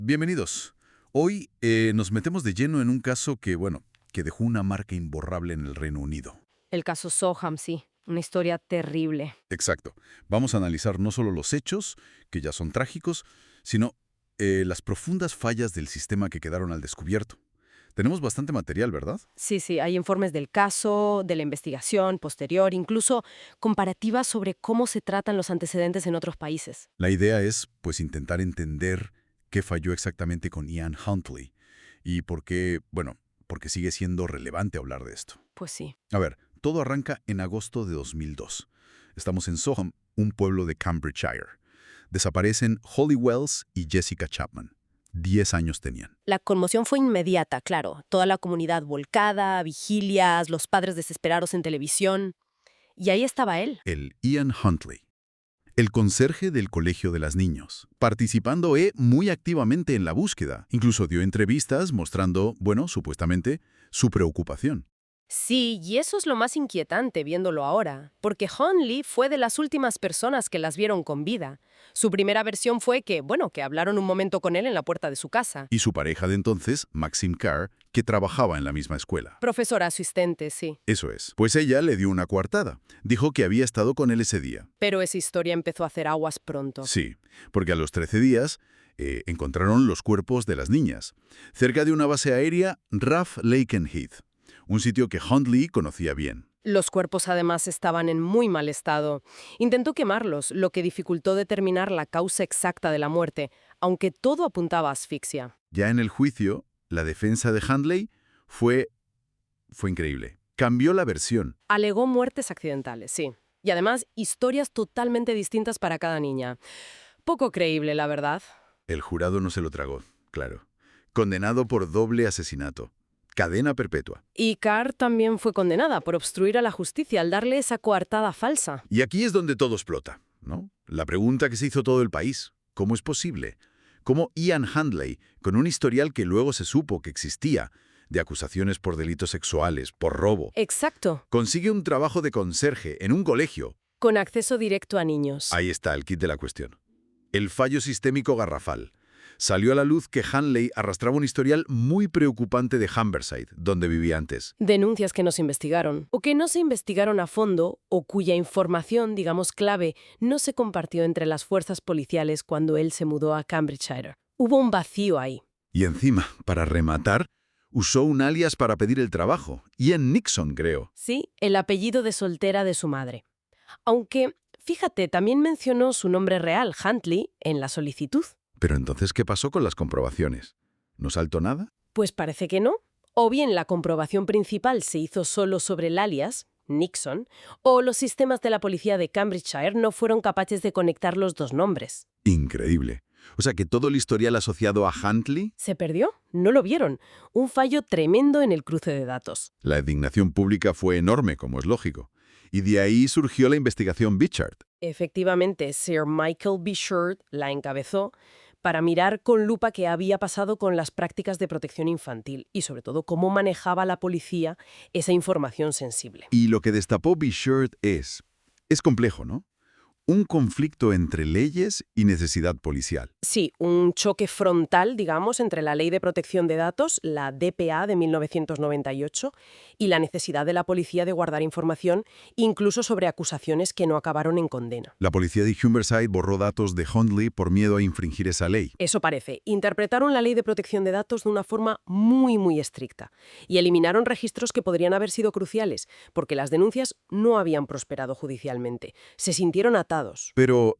Bienvenidos. Hoy nos metemos de lleno en un caso que dejó una marca imborrable en el Reino Unido. El caso Soham, sí. Una historia terrible. Exacto. Vamos a analizar no solo los hechos, que ya son trágicos, sino las profundas fallas del sistema que quedaron al descubierto. Tenemos bastante material, ¿verdad? Sí, hay informes del caso, de la investigación posterior, incluso comparativas sobre cómo se tratan los antecedentes en otros países. La idea es, pues, intentar entender qué falló exactamente con Ian Huntley y por qué, porque sigue siendo relevante hablar de esto. Pues sí. A ver, todo arranca en agosto de 2002. Estamos en Soham, un pueblo de Cambridgeshire. Desaparecen Holly Wells y Jessica Chapman. 10 años tenían. La conmoción fue inmediata, claro. Toda la comunidad volcada, vigilias, los padres desesperados en televisión. Y ahí estaba él. El Ian Huntley, el conserje del Colegio de las Niños, participando muy activamente en la búsqueda. Incluso dio entrevistas mostrando, supuestamente, su preocupación. Sí, y eso es lo más inquietante viéndolo ahora, porque Huntley fue de las últimas personas que las vieron con vida. Su primera versión fue que hablaron un momento con él en la puerta de su casa. Y su pareja de entonces, Maxine Carr, que trabajaba en la misma escuela. Profesora asistente, sí. Eso es. Pues ella le dio una coartada. Dijo que había estado con él ese día. Pero esa historia empezó a hacer aguas pronto. Sí, porque a los 13 días encontraron los cuerpos de las niñas, cerca de una base aérea RAF Lakenheath, un sitio que Huntley conocía bien. Los cuerpos además estaban en muy mal estado. Intentó quemarlos, lo que dificultó determinar la causa exacta de la muerte, aunque todo apuntaba a asfixia. Ya en el juicio, la defensa de Huntley fue increíble. Cambió la versión. Alegó muertes accidentales, sí. Y además, historias totalmente distintas para cada niña. Poco creíble, la verdad. El jurado no se lo tragó, claro. Condenado por doble asesinato. Cadena perpetua. Y Carr también fue condenada por obstruir a la justicia al darle esa coartada falsa. Y aquí es donde todo explota, ¿no? La pregunta que se hizo todo el país. ¿Cómo es posible? ¿Cómo Ian Huntley, con un historial que luego se supo que existía, de acusaciones por delitos sexuales, por robo, Exacto. consigue un trabajo de conserje en un colegio? Con acceso directo a niños. Ahí está el kit de la cuestión. El fallo sistémico garrafal. Salió a la luz que Huntley arrastraba un historial muy preocupante de Humberside, donde vivía antes. Denuncias que no se investigaron, o que no se investigaron a fondo, o cuya información, digamos clave, no se compartió entre las fuerzas policiales cuando él se mudó a Cambridgeshire. Hubo un vacío ahí. Y encima, para rematar, usó un alias para pedir el trabajo. Ian Nixon, creo. Sí, el apellido de soltera de su madre. Aunque, fíjate, también mencionó su nombre real, Huntley, en la solicitud. Pero entonces, ¿qué pasó con las comprobaciones? ¿No saltó nada? Pues parece que no. O bien la comprobación principal se hizo solo sobre el alias, Nixon, o los sistemas de la policía de Cambridgeshire no fueron capaces de conectar los dos nombres. Increíble. O sea que todo el historial asociado a Huntley... ¿Se perdió? No lo vieron. Un fallo tremendo en el cruce de datos. La indignación pública fue enorme, como es lógico. Y de ahí surgió la investigación Bichard. Efectivamente, Sir Michael Bishard la encabezó para mirar con lupa qué había pasado con las prácticas de protección infantil y, sobre todo, cómo manejaba la policía esa información sensible. Y lo que destapó Bichard es complejo, ¿no? Un conflicto entre leyes y necesidad policial. Sí, un choque frontal, digamos, entre la Ley de Protección de Datos, la DPA de 1998, y la necesidad de la policía de guardar información, incluso sobre acusaciones que no acabaron en condena. La policía de Humberside borró datos de Huntley por miedo a infringir esa ley. Eso parece. Interpretaron la Ley de Protección de Datos de una forma muy estricta y eliminaron registros que podrían haber sido cruciales, porque las denuncias no habían prosperado judicialmente. Se sintieron atados. Pero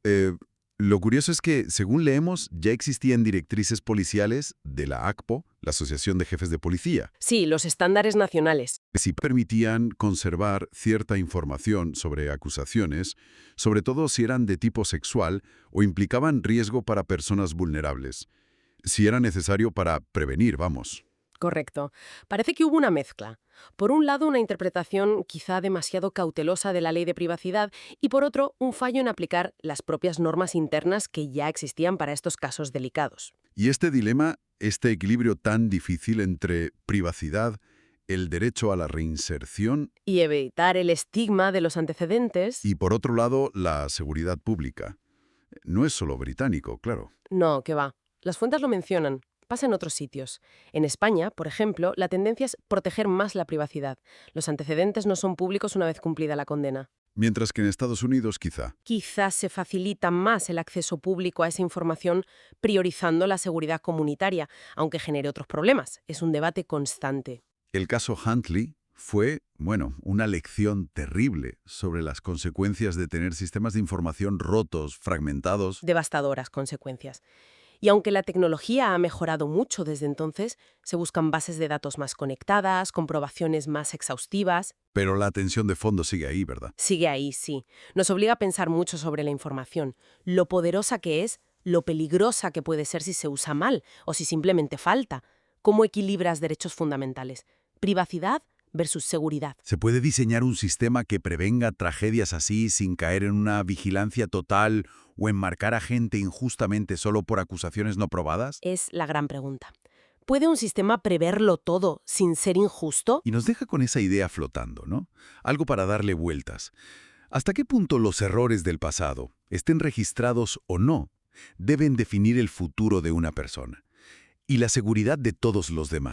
lo curioso es que, según leemos, ya existían directrices policiales de la ACPO, la Asociación de Jefes de Policía, Sí, los estándares nacionales. que sí permitían conservar cierta información sobre acusaciones, sobre todo si eran de tipo sexual o implicaban riesgo para personas vulnerables, si era necesario para prevenir, vamos. Correcto. Parece que hubo una mezcla. Por un lado, una interpretación quizá demasiado cautelosa de la ley de privacidad y por otro, un fallo en aplicar las propias normas internas que ya existían para estos casos delicados. Y este dilema, este equilibrio tan difícil entre privacidad, el derecho a la reinserción Y evitar el estigma de los antecedentes. y, por otro lado, la seguridad pública. No es solo británico, claro. No, que va. las fuentes lo mencionan. Pasa en otros sitios. En España, por ejemplo, la tendencia es proteger más la privacidad. Los antecedentes no son públicos una vez cumplida la condena. Mientras que en Estados Unidos, quizá. Quizás se facilita más el acceso público a esa información priorizando la seguridad comunitaria, aunque genere otros problemas. Es un debate constante. El caso Huntley fue, bueno, una lección terrible sobre las consecuencias de tener sistemas de información rotos, fragmentados. Devastadoras consecuencias. Y aunque la tecnología ha mejorado mucho desde entonces, se buscan bases de datos más conectadas, comprobaciones más exhaustivas. Pero la tensión de fondo sigue ahí, ¿verdad? Sigue ahí, sí. Nos obliga a pensar mucho sobre la información, lo poderosa que es, lo peligrosa que puede ser si se usa mal o si simplemente falta. ¿Cómo equilibras derechos fundamentales? Privacidad versus seguridad. ¿Se puede diseñar un sistema que prevenga tragedias así sin caer en una vigilancia total o enmarcar a gente injustamente solo por acusaciones no probadas? Es la gran pregunta. ¿Puede un sistema preverlo todo sin ser injusto? Y nos deja con esa idea flotando, ¿no? Algo para darle vueltas. ¿Hasta qué punto los errores del pasado, estén registrados o no, deben definir el futuro de una persona y la seguridad de todos los demás?